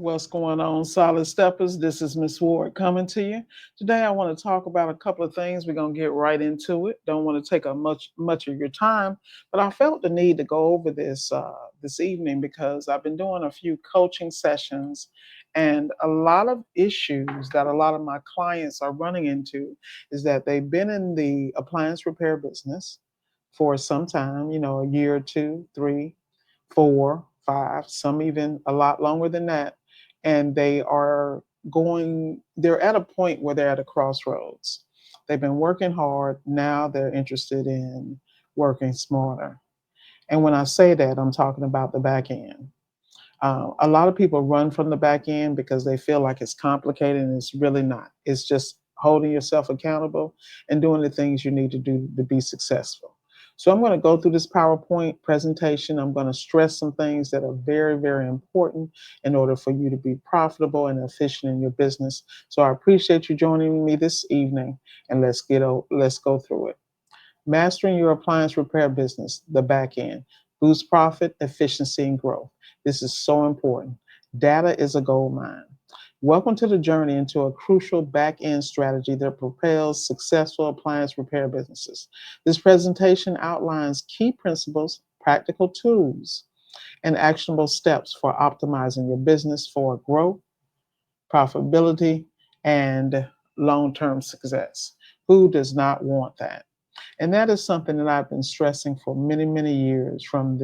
What's going on, Solid Steppers? This is Miss Ward coming to you. Today I want to talk about a couple of things. We're gonna get right into it. Don't want to take up much of your time, but I felt the need to go over this this evening because I've been doing a few coaching sessions, and a lot of issues that a lot of my clients are running into is that they've been in the appliance repair business for some time, a year or two, three, four, five, some even a lot longer than that. And they're at a point where they're at a crossroads. They've been working hard. Now they're interested in working smarter. And when I say that, I'm talking about the back end. A lot of people run from the back end because they feel like it's complicated, and it's really not. It's just holding yourself accountable and doing the things you need to do to be successful. So I'm going to go through this PowerPoint presentation. I'm going to stress some things that are very, very important in order for you to be profitable and efficient in your business. So I appreciate you joining me this evening, and let's go through it. Mastering your appliance repair business, the back end, boost profit, efficiency, and growth. This is so important. Data is a gold mine. Welcome to the journey into a crucial back end strategy that propels successful appliance repair businesses. This presentation outlines key principles, practical tools, and actionable steps for optimizing your business for growth, profitability, and long term success. Who does not want that? And that is something that I've been stressing for many, many years from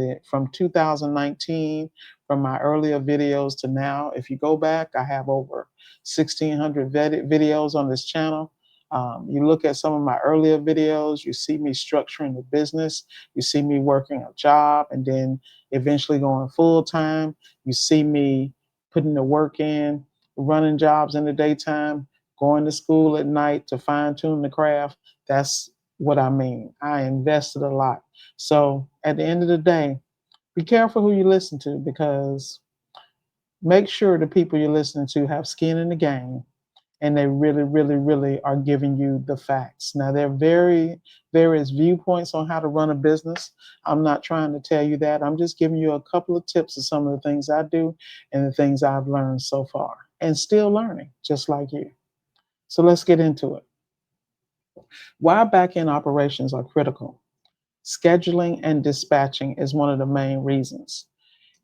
2019, from my earlier videos to now. If you go back, I have over 1,600 videos on this channel. You look at some of my earlier videos, you see me structuring the business, you see me working a job and then eventually going full time. You see me putting the work in, running jobs in the daytime, going to school at night to fine tune the craft. That's what I mean. I invested a lot. So at the end of the day, be careful who you listen to, because make sure the people you're listening to have skin in the game and they really, really, really are giving you the facts. Now, there are various viewpoints on how to run a business. I'm not trying to tell you that. I'm just giving you a couple of tips of some of the things I do and the things I've learned so far and still learning, just like you. So let's get into it. Why back-end operations are critical. Scheduling and dispatching is one of the main reasons.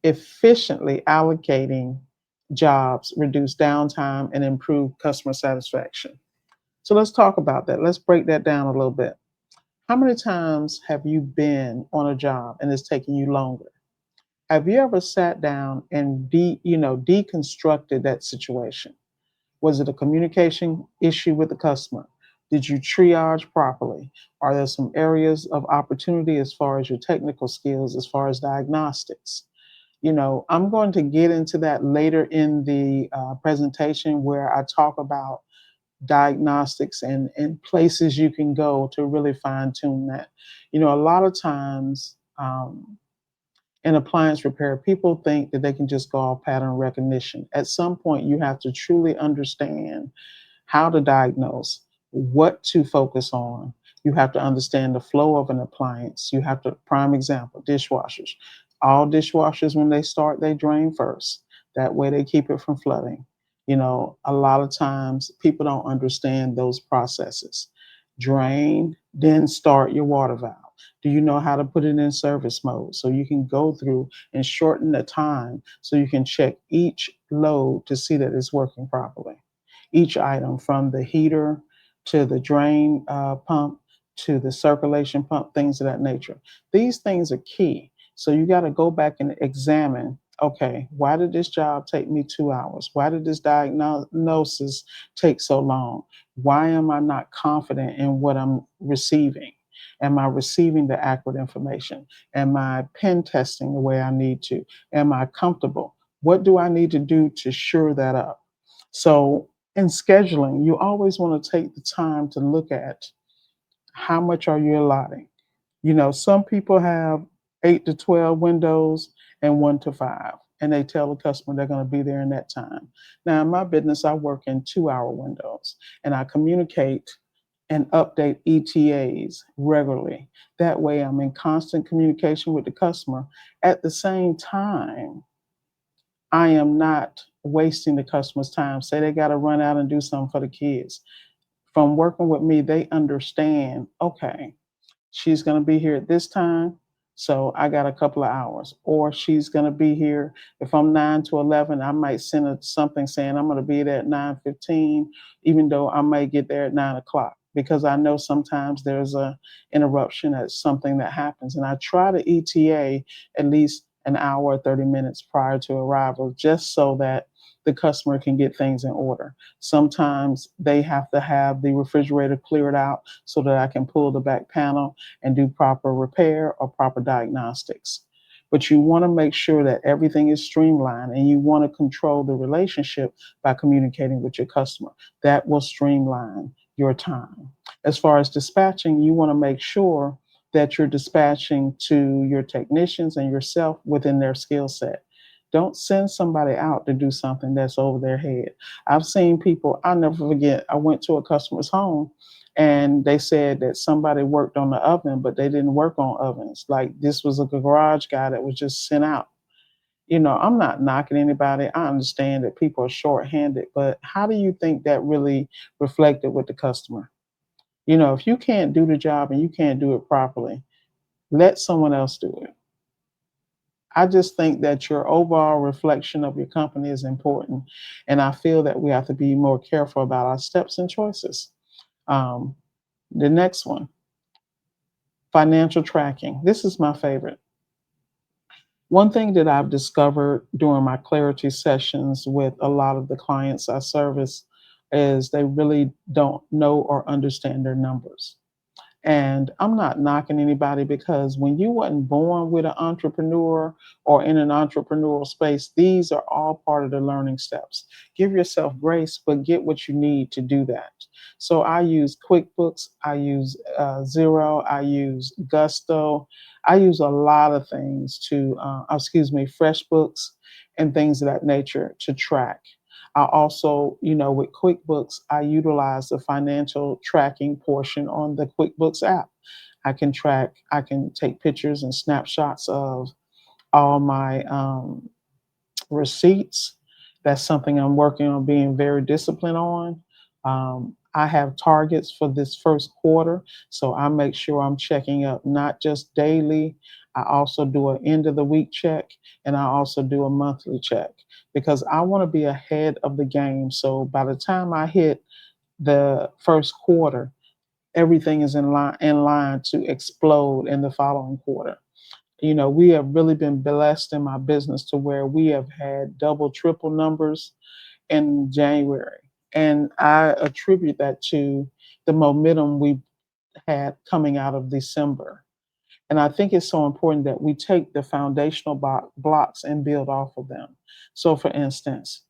Efficiently allocating jobs reduce downtime and improve customer satisfaction. So let's talk about that. Let's break that down a little bit. How many times have you been on a job and it's taking you longer? Have you ever sat down and deconstructed that situation? Was it a communication issue with the customer? Did you triage properly? Are there some areas of opportunity as far as your technical skills, as far as diagnostics? I'm going to get into that later in the presentation, where I talk about diagnostics and places you can go to really fine tune that. A lot of times in appliance repair, people think that they can just go off pattern recognition. At some point, you have to truly understand how to diagnose, what to focus on. You have to understand the flow of an appliance. You have to, prime example, dishwashers. All dishwashers, when they start, they drain first. That way they keep it from flooding. A lot of times people don't understand those processes. Drain, then start your water valve. Do you know how to put it in service mode so you can go through and shorten the time so you can check each load to see that it's working properly? Each item, from the heater to the drain pump to the circulation pump, things of that nature. These things are key. So you got to go back and examine, okay, why did this job take me 2 hours? Why did this diagnosis take so long? Why am I not confident in what I'm receiving? Am I receiving the accurate information? Am I pen testing the way I need to? Am I comfortable? What do I need to do to shore that up? So in scheduling, you always want to take the time to look at how much are you allotting. Some people have 8 to 12 windows and 1 to 5, and they tell the customer they're going to be there in that time. Now, in my business, I work in 2-hour windows, and I communicate and update ETAs regularly. That way, I'm in constant communication with the customer. At the same time, I am not wasting the customer's time. Say they got to run out and do something for the kids. From working with me, they understand, okay, she's going to be here at this time, so I got a couple of hours. Or she's going to be here, if I'm 9 to 11, I might send her something saying I'm going to be there at 9:15, even though I may get there at 9 o'clock, because I know sometimes there's a interruption at something that happens. And I try to ETA at least an hour or 30 minutes prior to arrival, just so that the customer can get things in order. Sometimes they have to have the refrigerator cleared out so that I can pull the back panel and do proper repair or proper diagnostics. But you want to make sure that everything is streamlined, and you want to control the relationship by communicating with your customer. That will streamline your time. As far as dispatching, you want to make sure that you're dispatching to your technicians and yourself within their skill set. Don't send somebody out to do something that's over their head. I've seen people, I'll never forget, I went to a customer's home and they said that somebody worked on the oven, but they didn't work on ovens. Like, this was a garage guy that was just sent out. I'm not knocking anybody. I understand that people are short-handed, but how do you think that really reflected with the customer? If you can't do the job and you can't do it properly, let someone else do it. I just think that your overall reflection of your company is important. And I feel that we have to be more careful about our steps and choices. Um, the next one, financial tracking. This is my favorite. One thing that I've discovered during my clarity sessions with a lot of the clients I service is they really don't know or understand their numbers. And I'm not knocking anybody, because when you wasn't born with an entrepreneur or in an entrepreneurial space, these are all part of the learning steps. Give yourself grace, but get what you need to do that. So I use QuickBooks, I use Xero, I use Gusto, I use a lot of things to, FreshBooks and things of that nature to track. I also, with QuickBooks, I utilize the financial tracking portion on the QuickBooks app. I can take pictures and snapshots of all my receipts. That's something I'm working on being very disciplined on. I have targets for this first quarter, so I make sure I'm checking up not just daily. I also do an end of the week check, and I also do a monthly check, because I want to be ahead of the game. So by the time I hit the first quarter, everything is in line to explode in the following quarter. We have really been blessed in my business to where we have had double, triple numbers in January. And I attribute that to the momentum we had coming out of December. And I think it's so important that we take the foundational blocks and build off of them. So, for instance,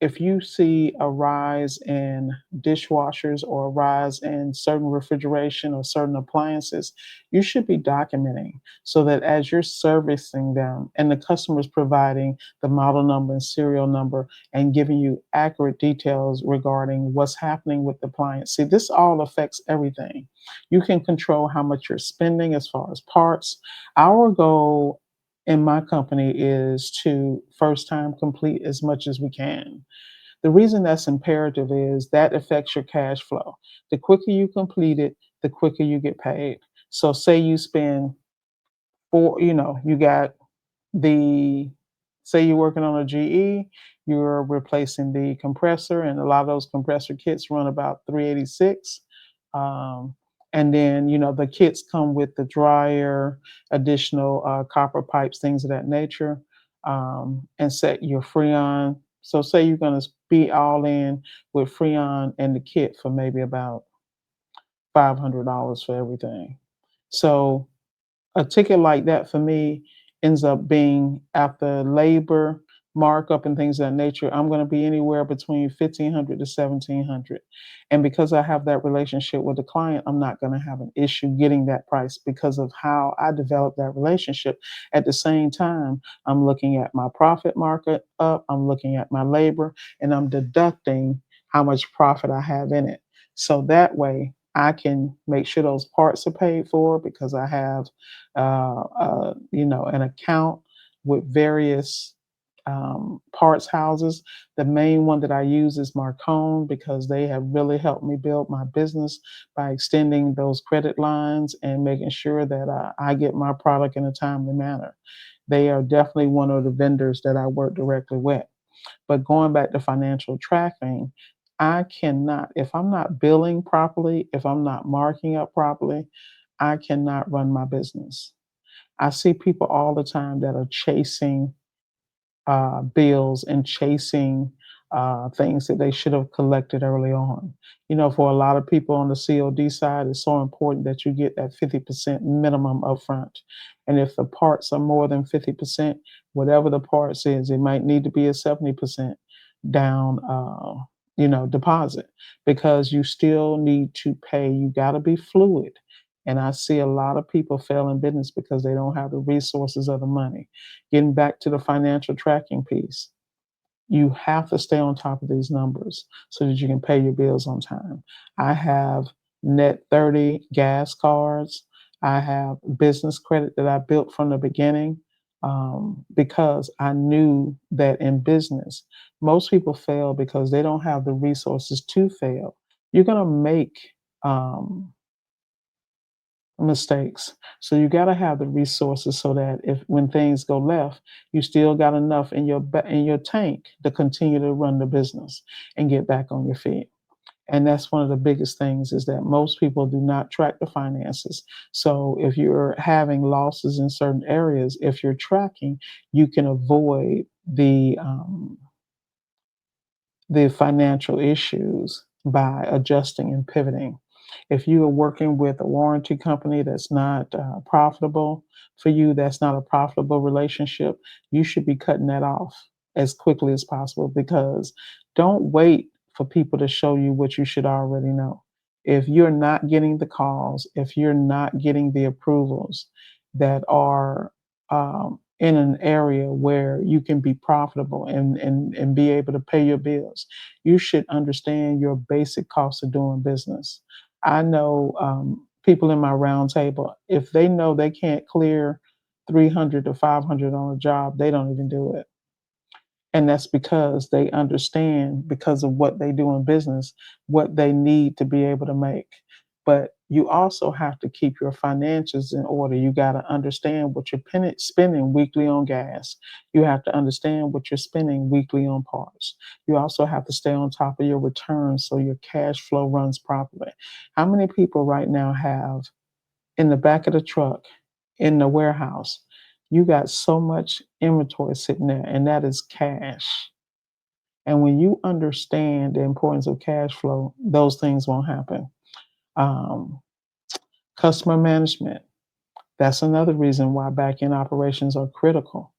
if you see a rise in dishwashers or a rise in certain refrigeration or certain appliances, you should be documenting, so that as you're servicing them and the customer's providing the model number and serial number and giving you accurate details regarding what's happening with the appliance. See, this all affects everything. You can control how much you're spending as far as parts. Our goal in my company is to first time complete as much as we can. The reason that's imperative is that affects your cash flow. The quicker you complete it, the quicker you get paid. So say you spend you got the say you're working on a GE, you're replacing the compressor, and a lot of those compressor kits run about 386. Um, and then the kits come with the dryer, additional copper pipes, things of that nature, and set your Freon. So say you're going to be all in with Freon and the kit for maybe about $500 for everything. So a ticket like that for me ends up being, after labor, markup, and things of that nature, I'm going to be anywhere between 1,500 to 1,700. And because I have that relationship with the client, I'm not going to have an issue getting that price because of how I develop that relationship. At the same time, I'm looking at my profit market up, I'm looking at my labor, and I'm deducting how much profit I have in it. So that way, I can make sure those parts are paid for, because I have an account with various parts houses. The main one that I use is Marcone because they have really helped me build my business by extending those credit lines and making sure that I get my product in a timely manner. They are definitely one of the vendors that I work directly with. But going back to financial tracking, I cannot, if I'm not billing properly, if I'm not marking up properly, I cannot run my business. I see people all the time that are chasing bills and chasing things that they should have collected early on. You know, for a lot of people on the COD side, it's so important that you get that 50% minimum upfront. And if the parts are more than 50%, whatever the parts is, it might need to be a 70% down, deposit because you still need to pay. You got to be fluid. And I see a lot of people fail in business because they don't have the resources or the money. Getting back to the financial tracking piece, you have to stay on top of these numbers so that you can pay your bills on time. I have net 30 gas cards. I have business credit that I built from the beginning because I knew that in business, most people fail because they don't have the resources to fail. You're going to make um, mistakes. So you got to have the resources so that if when things go left, you still got enough in in your tank to continue to run the business and get back on your feet. And that's one of the biggest things is that most people do not track the finances. So if you're having losses in certain areas, if you're tracking, you can avoid the financial issues by adjusting and pivoting. If you are working with a warranty company that's not profitable for you, that's not a profitable relationship, you should be cutting that off as quickly as possible because don't wait for people to show you what you should already know. If you're not getting the calls, if you're not getting the approvals that are in an area where you can be profitable and be able to pay your bills, you should understand your basic cost of doing business. I know people in my round table, if they know they can't clear 300 to 500 on a job, they don't even do it. And that's because they understand, because of what they do in business, what they need to be able to make. But you also have to keep your finances in order. You got to understand what you're spending weekly on gas. You have to understand what you're spending weekly on parts. You also have to stay on top of your returns so your cash flow runs properly. How many people right now have in the back of the truck, in the warehouse, you got so much inventory sitting there, and that is cash. And when you understand the importance of cash flow, those things won't happen. Um, Customer management, that's another reason why back end operations are critical.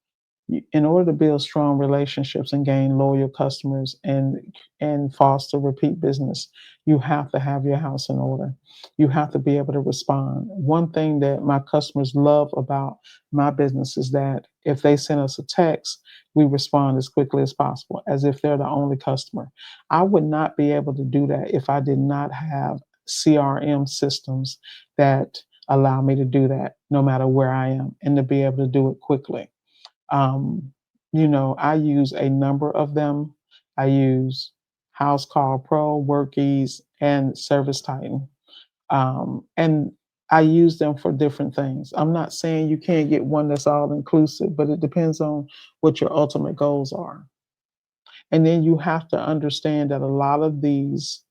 In order to build strong relationships and gain loyal customers and foster repeat business, you have to have your house in order. You have to be able to respond. One thing that my customers love about my business is that if they send us a text, we respond as quickly as possible, as if they're the only customer. I would not be able to do that if I did not have CRM systems that allow me to do that no matter where I am and to be able to do it quickly. um, I use a number of them. I use Housecall Pro, WorkEase, and ServiceTitan. And I use them for different things. I'm not saying you can't get one that's all inclusive, but it depends on what your ultimate goals are. And then you have to understand that a lot of these,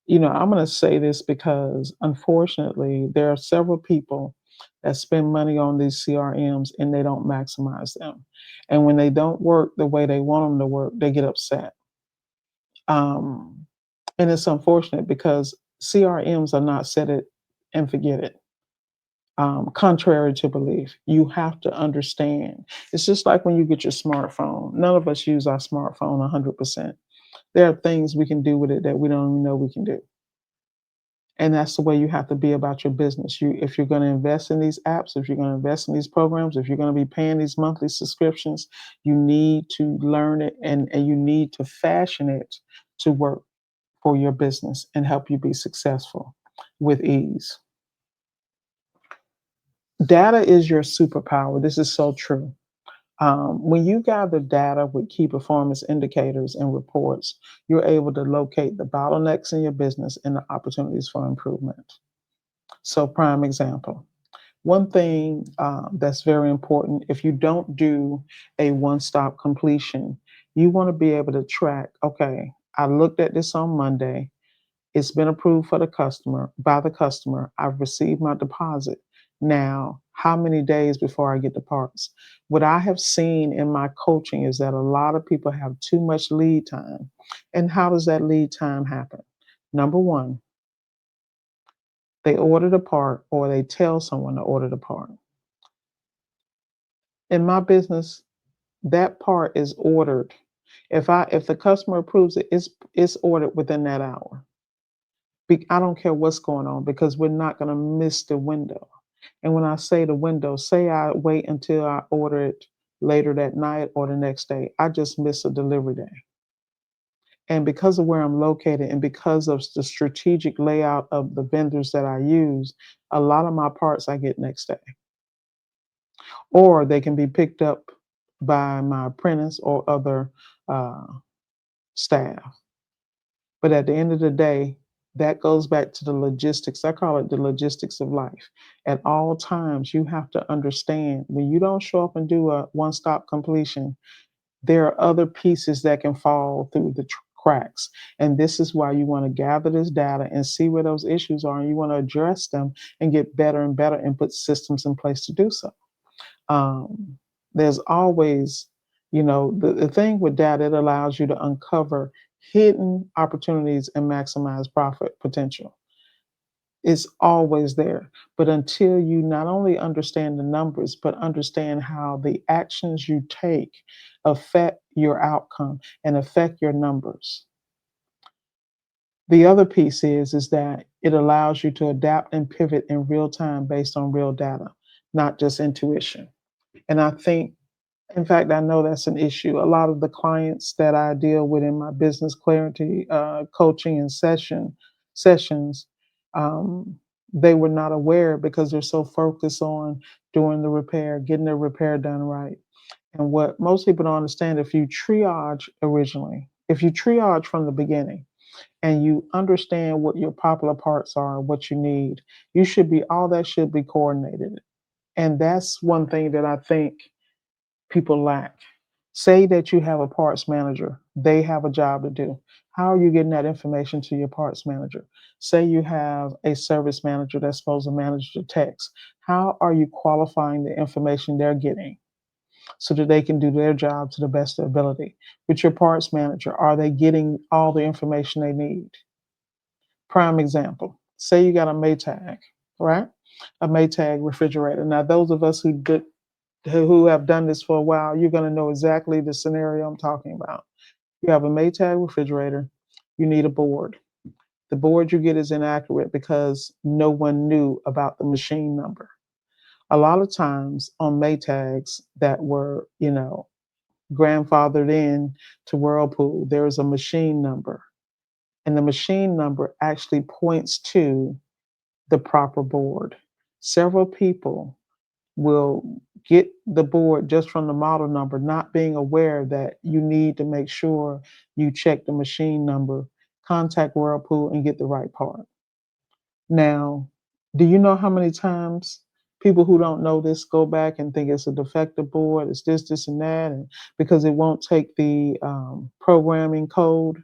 I'm going to say this because unfortunately, there are several people that spend money on these CRMs and they don't maximize them. And when they don't work the way they want them to work, they get upset. Um, and it's unfortunate because CRMs are not set it and forget it. Contrary to belief, you have to understand. It's just like when you get your smartphone. None of us use our smartphone 100%. There are things we can do with it that we don't even know we can do. And that's the way you have to be about your business. If you're going to invest in these apps, if you're going to invest in these programs, if you're going to be paying these monthly subscriptions, you need to learn it and you need to fashion it to work for your business and help you be successful with ease. Data is your superpower. This is so true. When you gather data with key performance indicators and reports, you're able to locate the bottlenecks in your business and the opportunities for improvement. So, prime example. One thing that's very important, if you don't do a one stop completion, you want to be able to track, okay, I looked at this on Monday. It's been approved for the customer by the customer. I've received my deposit. Now, how many days before I get the parts? What I have seen in my coaching is that a lot of people have too much lead time. And how does that lead time happen? Number one, they order the part or they tell someone to order the part. In my business, that part is ordered. If the customer approves it, it's ordered within that hour. I don't care what's going on because we're not going to miss the window. And when I say the window, say I wait until I order it later that night or the next day, I just miss a delivery day. And because of where I'm located and because of the strategic layout of the vendors that I use, a lot of my parts I get next day. Or they can be picked up by my apprentice or other uh, staff. But at the end of the day, that goes back to the logistics. I call it the logistics of life. At all times, you have to understand when you don't show up and do a one stop completion, there are other pieces that can fall through the cracks. And this is why you want to gather this data and see where those issues are. And you want to address them and get better and better and put systems in place to do so. Um, there's always, the thing with data, it allows you to uncover hidden opportunities and maximize profit potential. It's always there. But until you not only understand the numbers, but understand how the actions you take affect your outcome and affect your numbers. The other piece is that it allows you to adapt and pivot in real time based on real data, not just intuition. And I think, in fact, I know that's an issue. A lot of the clients that I deal with in my business clarity coaching and sessions, um, they were not aware because they're so focused on doing the repair, getting the repair done right. And what most people don't understand, if you triage from the beginning and you understand what your popular parts are, what you need, all that should be coordinated. And that's one thing that I think people lack. Say that you have a parts manager, they have a job to do. How are you getting that information to your parts manager? Say you have a service manager that's supposed to manage the techs. How are you qualifying the information they're getting so that they can do their job to the best of their ability? With your parts manager, are they getting all the information they need? Prime example, say you got a Maytag, right? A Maytag refrigerator. Now, those of us who have done this for a while, you're going to know exactly the scenario I'm talking about. You have a Maytag refrigerator, you need a board. The board you get is inaccurate because no one knew about the machine number. A lot of times on Maytags that were, grandfathered in to Whirlpool, there's a machine number. And the machine number actually points to the proper board. Several people will get the board just from the model number, not being aware that you need to make sure you check the machine number, contact Whirlpool, and get the right part. Now, do you know how many times people who don't know this go back and think it's a defective board, it's this, and that, and because it won't take the programming code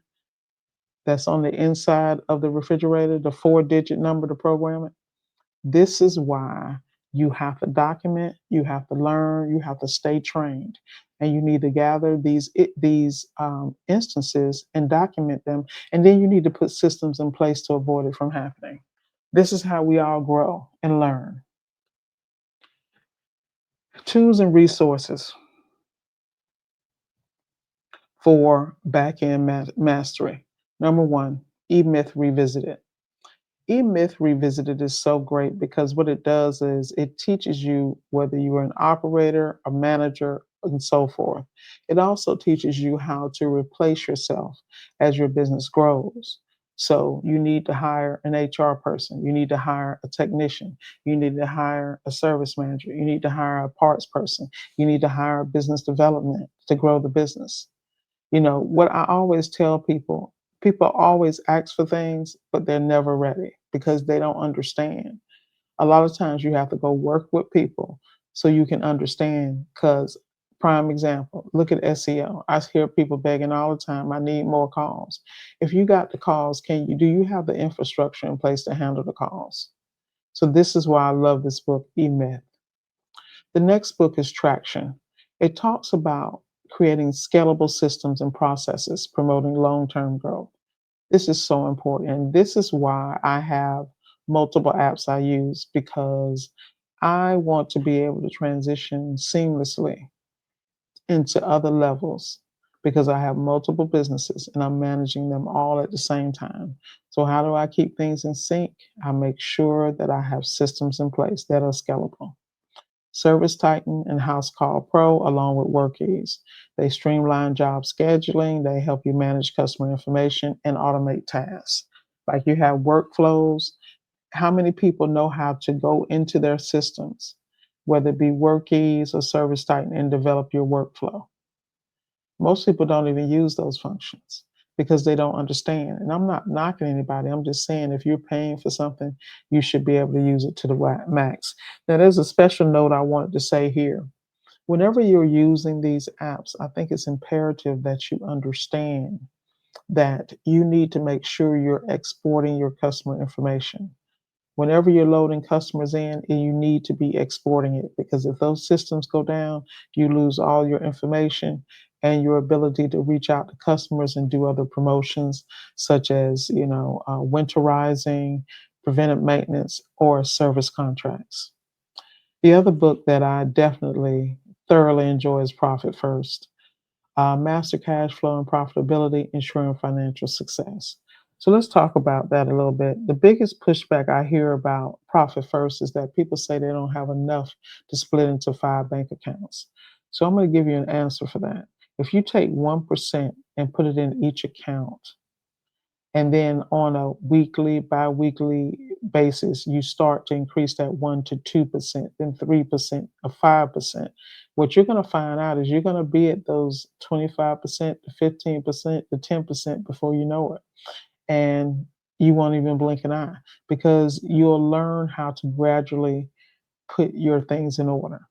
that's on the inside of the refrigerator, the 4-digit number to program it? This is why you have to document, you have to learn, you have to stay trained, and you need to gather these instances and document them, and then you need to put systems in place to avoid it from happening. This is how we all grow and learn. Tools and resources for back-end mastery. Number one, eMyth Revisited. eMyth Revisited is so great because what it does is it teaches you whether you are an operator, a manager, and so forth. It also teaches you how to replace yourself as your business grows. So you need to hire an HR person. You need to hire a technician. You need to hire a service manager. You need to hire a parts person. You need to hire business development to grow the business. What I always tell people, people always ask for things, but they're never ready because they don't understand. A lot of times you have to go work with people so you can understand. Because, prime example, look at SEO. I hear people begging all the time, I need more calls. If you got the calls, do you have the infrastructure in place to handle the calls? So this is why I love this book, E-Myth. The next book is Traction. It talks about creating scalable systems and processes, promoting long-term growth. This is so important. And this is why I have multiple apps I use, because I want to be able to transition seamlessly into other levels because I have multiple businesses and I'm managing them all at the same time. So, how do I keep things in sync? I make sure that I have systems in place that are scalable. ServiceTitan and Housecall Pro, along with WorkEase. They streamline job scheduling, they help you manage customer information and automate tasks. Like you have workflows. How many people know how to go into their systems, whether it be WorkEase or ServiceTitan, and develop your workflow? Most people don't even use those functions because they don't understand. And I'm not knocking anybody. I'm just saying if you're paying for something, you should be able to use it to the max. Now, there's a special note I wanted to say here. Whenever you're using these apps, I think it's imperative that you understand that you need to make sure you're exporting your customer information. Whenever you're loading customers in, you need to be exporting it, because if those systems go down, you lose all your information and your ability to reach out to customers and do other promotions, such as winterizing, preventive maintenance, or service contracts. The other book that I definitely thoroughly enjoy is Profit First. Master Cash Flow and Profitability, Ensuring Financial Success. So let's talk about that a little bit. The biggest pushback I hear about Profit First is that people say they don't have enough to split into 5 bank accounts. So I'm going to give you an answer for that. If you take 1% and put it in each account, and then on a weekly, bi-weekly basis, you start to increase that 1 to 2%, then 3%, or 5%. What you're going to find out is you're going to be at those 25% to 15% to 10% before you know it. And you won't even blink an eye because you'll learn how to gradually put your things in order.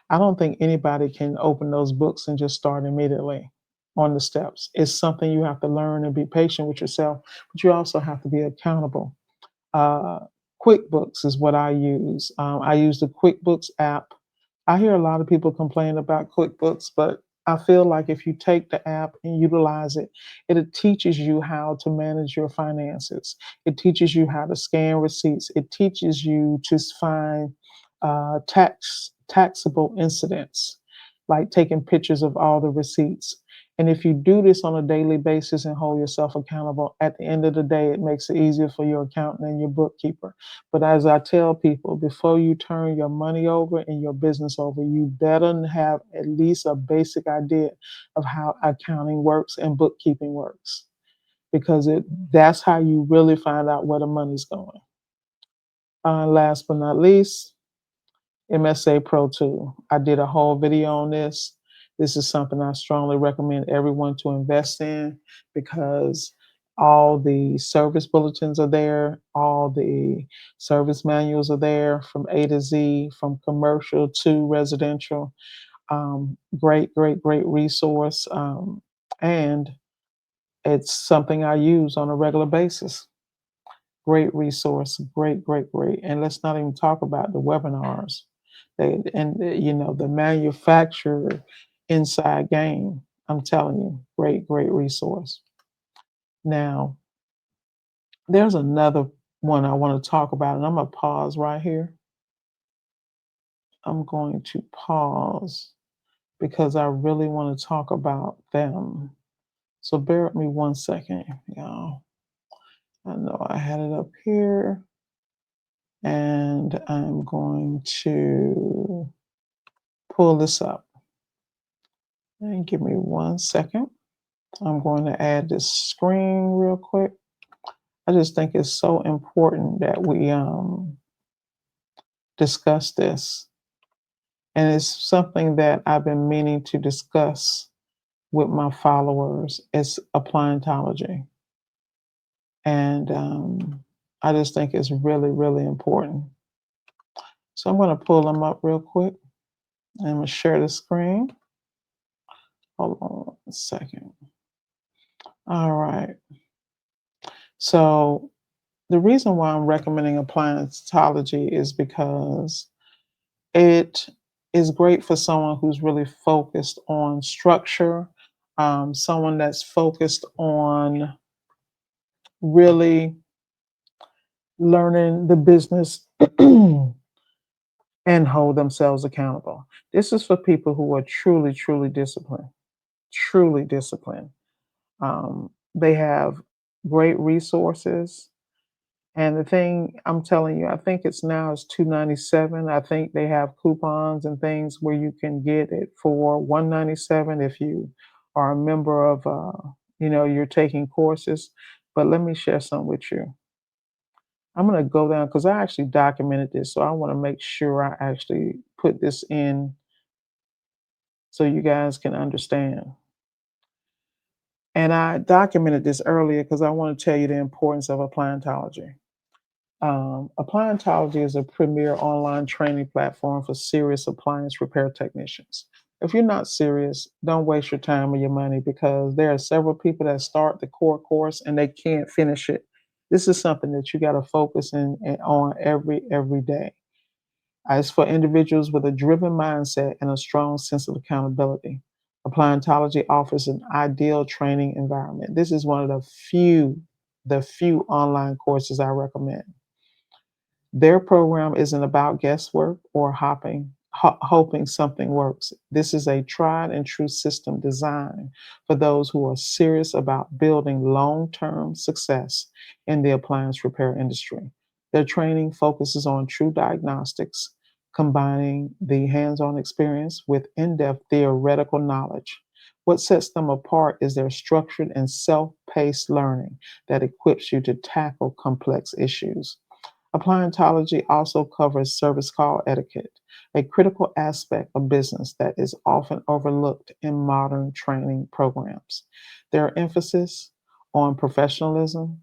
I don't think anybody can open those books and just start immediately on the steps. It's something you have to learn and be patient with yourself, but you also have to be accountable. Uh, QuickBooks is what I use. I use the QuickBooks app. I hear a lot of people complain about QuickBooks, but I feel like if you take the app and utilize it, it teaches you how to manage your finances. It teaches you how to scan receipts. It teaches you to find taxable incidents, like taking pictures of all the receipts. And if you do this on a daily basis and hold yourself accountable, at the end of the day, it makes it easier for your accountant and your bookkeeper. But as I tell people, before you turn your money over and your business over, you better have at least a basic idea of how accounting works and bookkeeping works, because that's how you really find out where the money's going. Last but not least, MSA Pro Tool. I did a whole video on this. This is something I strongly recommend everyone to invest in, because all the service bulletins are there, all the service manuals are there from A to Z, from commercial to residential. Great, great, great resource. And it's something I use on a regular basis. Great resource, great, great, great. And let's not even talk about the webinars. The manufacturer inside game. I'm telling you, great, great resource. Now, there's another one I want to talk about, and I'm gonna pause right here. I'm going to pause because I really want to talk about them. So bear with me 1 second, y'all. I know I had it up here, and I'm going to pull this up. And give me 1 second. I'm going to add this screen real quick. I just think it's so important that we discuss this. And it's something that I've been meaning to discuss with my followers. It's appliantology. And I just think it's really, really important. So I'm going to pull them up real quick. I'm going to share the screen. Hold on a second. All right. So the reason why I'm recommending appliantology is because it is great for someone who's really focused on structure, someone that's focused on really learning the business and hold themselves accountable. This is for people who are truly, truly disciplined, truly disciplined. They have great resources. And the thing I'm telling you, I think it's now is 297. I think they have coupons and things where you can get it for 197 if you are a member of you're taking courses. But let me share some with you. I'm going to go down because I actually documented this. So I want to make sure I actually put this in so you guys can understand. And I documented this earlier because I want to tell you the importance of appliantology. Appliantology is a premier online training platform for serious appliance repair technicians. If you're not serious, don't waste your time or your money because there are several people that start the core course and they can't finish it. This is something that you got to focus on every day. As for individuals with a driven mindset and a strong sense of accountability, Appliantology offers an ideal training environment. This is one of the few online courses I recommend. Their program isn't about guesswork or hoping something works. This is a tried and true system designed for those who are serious about building long term success in the appliance repair industry. Their training focuses on true diagnostics, combining the hands on experience with in depth theoretical knowledge. What sets them apart is their structured and self paced learning that equips you to tackle complex issues. Appliantology also covers service call etiquette, a critical aspect of business that is often overlooked in modern training programs. Their emphasis on professionalism,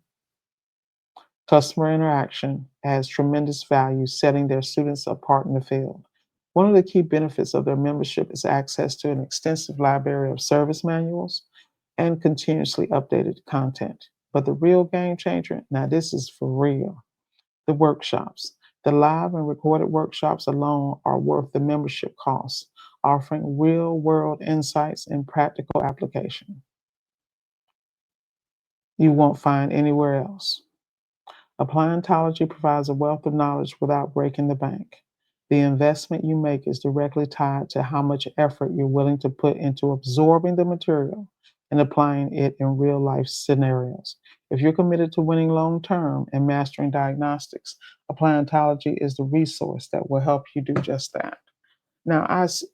customer interaction adds tremendous value, setting their students apart in the field. One of the key benefits of their membership is access to an extensive library of service manuals and continuously updated content. But the real game changer, now this is for real, the workshops. The live and recorded workshops alone are worth the membership cost, offering real world insights and practical application you won't find anywhere else. Appliantology provides a wealth of knowledge without breaking the bank. The investment you make is directly tied to how much effort you're willing to put into absorbing the material and applying it in real life scenarios. If you're committed to winning long term and mastering diagnostics, appliantology is the resource that will help you do just that. Now,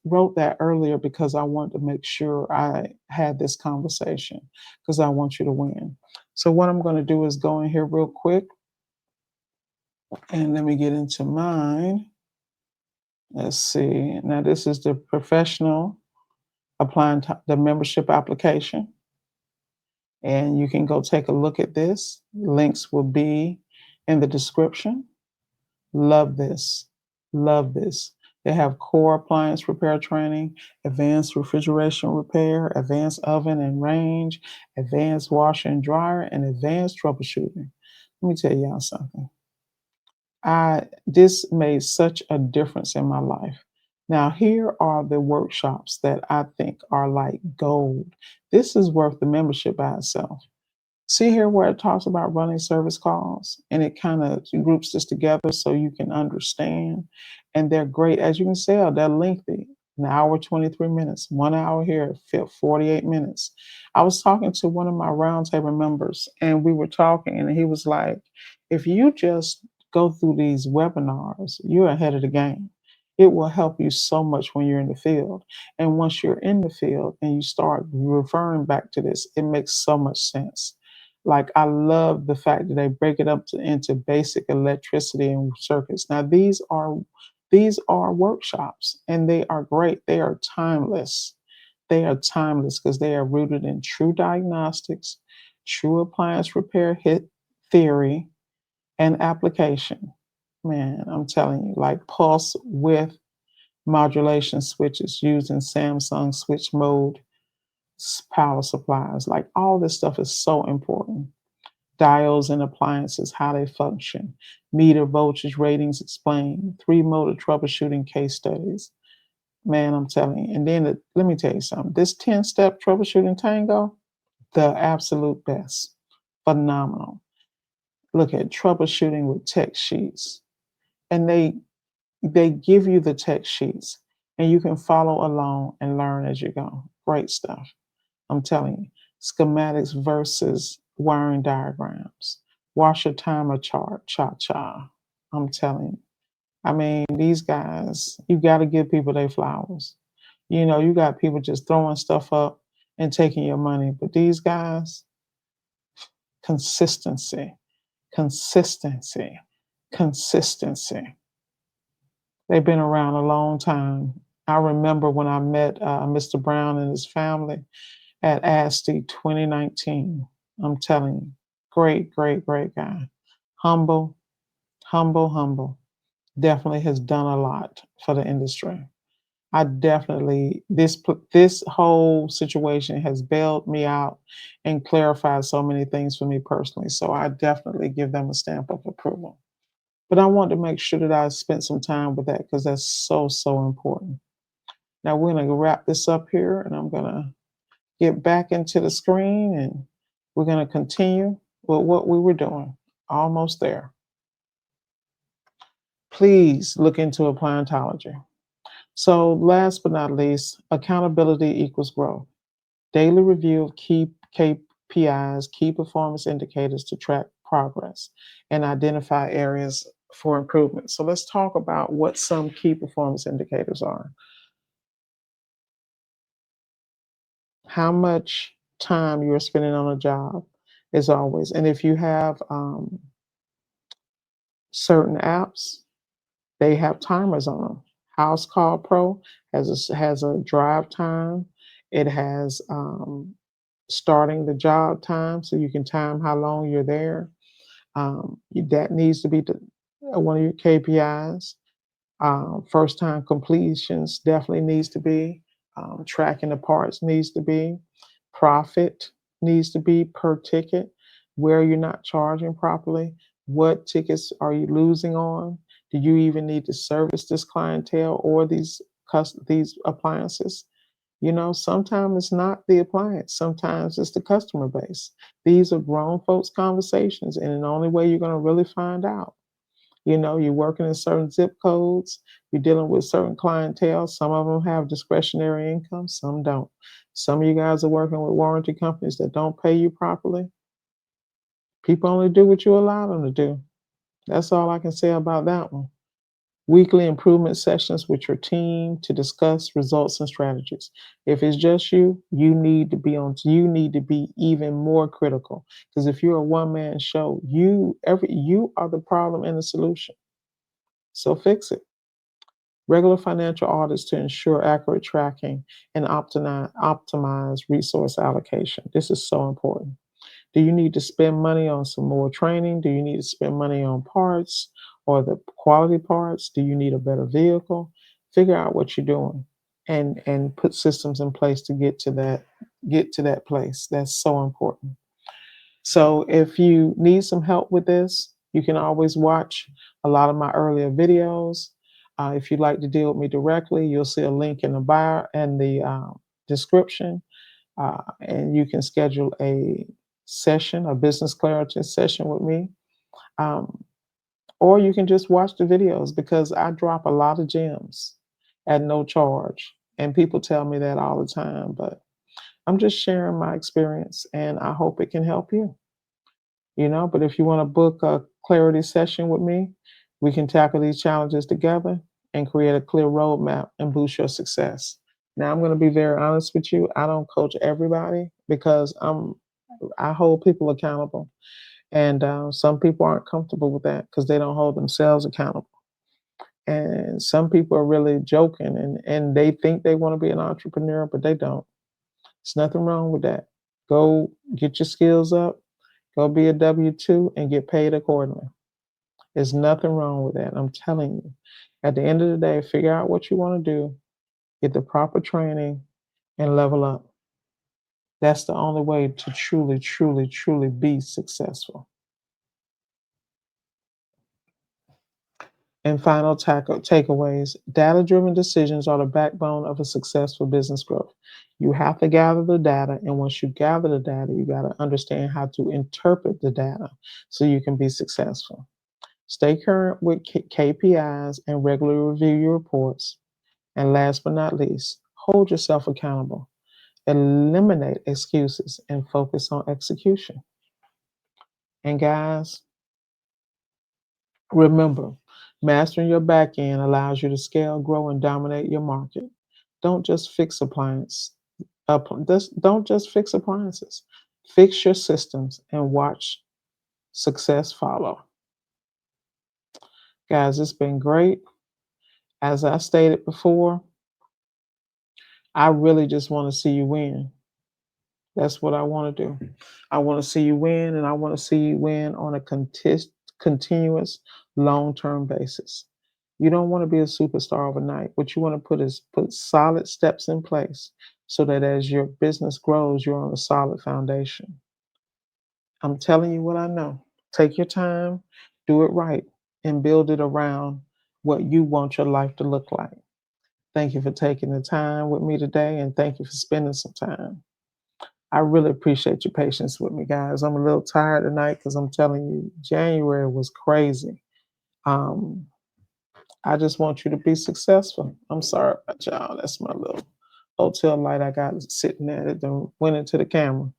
wrote that earlier because I wanted to make sure I had this conversation because I want you to win. So, what I'm going to do is go in here real quick and let me get into mine. Let's see. Now, this is the professional applying the membership application. And you can go take a look at this. Links will be in the description. Love this. Love this. They have core appliance repair training, advanced refrigeration repair, advanced oven and range, advanced washer and dryer, and advanced troubleshooting. Let me tell y'all something. I This made such a difference in my life. Now, here are the workshops that I think are like gold. This is worth the membership by itself. See here where it talks about running service calls and it kind of groups this together so you can understand. And they're great. As you can tell, they're lengthy. An hour, 23 minutes, 1 hour here, 48 minutes. I was talking to one of my roundtable members and we were talking and he was like, if you just go through these webinars, you're ahead of the game. It will help you so much when you're in the field. And once you're in the field and you start referring back to this, it makes so much sense. Like I love the fact that they break it up into basic electricity and circuits. Now these are workshops and they are great. They are timeless. They are timeless because they are rooted in true diagnostics, true appliance repair hit theory, and application. Man, I'm telling you, like pulse width modulation switches using Samsung switch mode power supplies. Like all this stuff is so important. Diodes and appliances, how they function, meter voltage ratings explained, three motor troubleshooting case studies. Man, I'm telling you. And then let me tell you something. This 10-step troubleshooting tango, the absolute best. Phenomenal. Look at troubleshooting with text sheets. And they give you the text sheets and you can follow along and learn as you go. Great stuff. I'm telling you. Schematics versus wiring diagrams. Washer timer chart, cha cha. I'm telling you. I mean, these guys, you got to give people their flowers. You got people just throwing stuff up and taking your money. But these guys, consistency, consistency, consistency. They've been around a long time. I remember when I met Mr. Brown and his family at ASTI 2019. I'm telling you, great, great, great guy. Humble, humble, humble. Definitely has done a lot for the industry. I definitely this whole situation has bailed me out and clarified so many things for me personally. So I definitely give them a stamp of approval. But I want to make sure that I spent some time with that because that's so, so important. Now we're going to wrap this up here and I'm going to get back into the screen and we're going to continue with what we were doing. Almost there. Please look into appliantology. So last but not least, accountability equals growth. Daily review of key KPIs, key performance indicators to track progress and identify areas for improvement. So let's talk about what some key performance indicators are. How much time you're spending on a job is always, and if you have certain apps, they have timers on them. Housecall Pro has a drive time. It has starting the job time, so you can time how long you're there. That needs to be one of your KPIs. First time completions definitely needs to be. Tracking the parts needs to be. Profit needs to be per ticket. Where you're not charging properly. What tickets are you losing on? Do you even need to service this clientele or these appliances? Sometimes it's not the appliance. Sometimes it's the customer base. These are grown folks conversations, and the only way you're going to really find out. You're working in certain zip codes, you're dealing with certain clientele. Some of them have discretionary income, some don't. Some of you guys are working with warranty companies that don't pay you properly. People only do what you allow them to do. That's all I can say about that one. Weekly improvement sessions with your team to discuss results and strategies. If it's just you, you need to be even more critical. Because if you're a one-man show, you are the problem and the solution. So fix it. Regular financial audits to ensure accurate tracking and optimize resource allocation. This is so important. Do you need to spend money on some more training? Do you need to spend money on parts or the quality parts? Do you need a better vehicle? Figure out what you're doing and put systems in place to get to that place. That's so important. So if you need some help with this, you can always watch a lot of my earlier videos. If you'd like to deal with me directly, you'll see a link in the bio and the description, and you can schedule a business clarity session with me. Or you can just watch the videos because I drop a lot of gems at no charge. And people tell me that all the time, but I'm just sharing my experience and I hope it can help you. But if you want to book a clarity session with me, we can tackle these challenges together and create a clear roadmap and boost your success. Now, I'm going to be very honest with you. I don't coach everybody because I hold people accountable, and some people aren't comfortable with that because they don't hold themselves accountable. And some people are really joking, and they think they want to be an entrepreneur, but they don't. There's nothing wrong with that. Go get your skills up, go be a W 2 and get paid accordingly. There's nothing wrong with that. I'm telling you. At the end of the day, figure out what you want to do, get the proper training, and level up. That's the only way to truly, truly, truly be successful. And final takeaways, data driven decisions are the backbone of a successful business growth. You have to gather the data. And once you gather the data, you got to understand how to interpret the data so you can be successful. Stay current with KPIs and regularly review your reports. And last but not least, hold yourself accountable. Eliminate excuses and focus on execution. And guys, remember, mastering your back end allows you to scale, grow, and dominate your market. Don't just fix appliance. Don't just fix appliances. Fix your systems and watch success follow. Guys, it's been great. As I stated before, I really just want to see you win. That's what I want to do. I want to see you win, and I want to see you win on a continuous, long-term basis. You don't want to be a superstar overnight. What you want to put solid steps in place so that as your business grows, you're on a solid foundation. I'm telling you what I know. Take your time, do it right, and build it around what you want your life to look like. Thank you for taking the time with me today, and thank you for spending some time. I really appreciate your patience with me, guys. I'm a little tired tonight because I'm telling you, January was crazy. Um, I just want you to be successful. I'm sorry about y'all. That's my little hotel light I got sitting there that done went into the camera.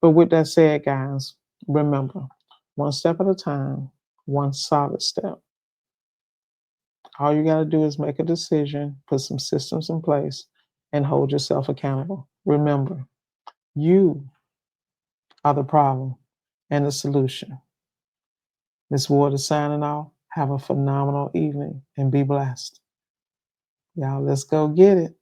But with that said, guys, remember, one step at a time, one solid step. All you got to do is make a decision, put some systems in place, and hold yourself accountable. Remember, you are the problem and the solution. Miss Ward is signing off. Have a phenomenal evening and be blessed. Y'all, let's go get it.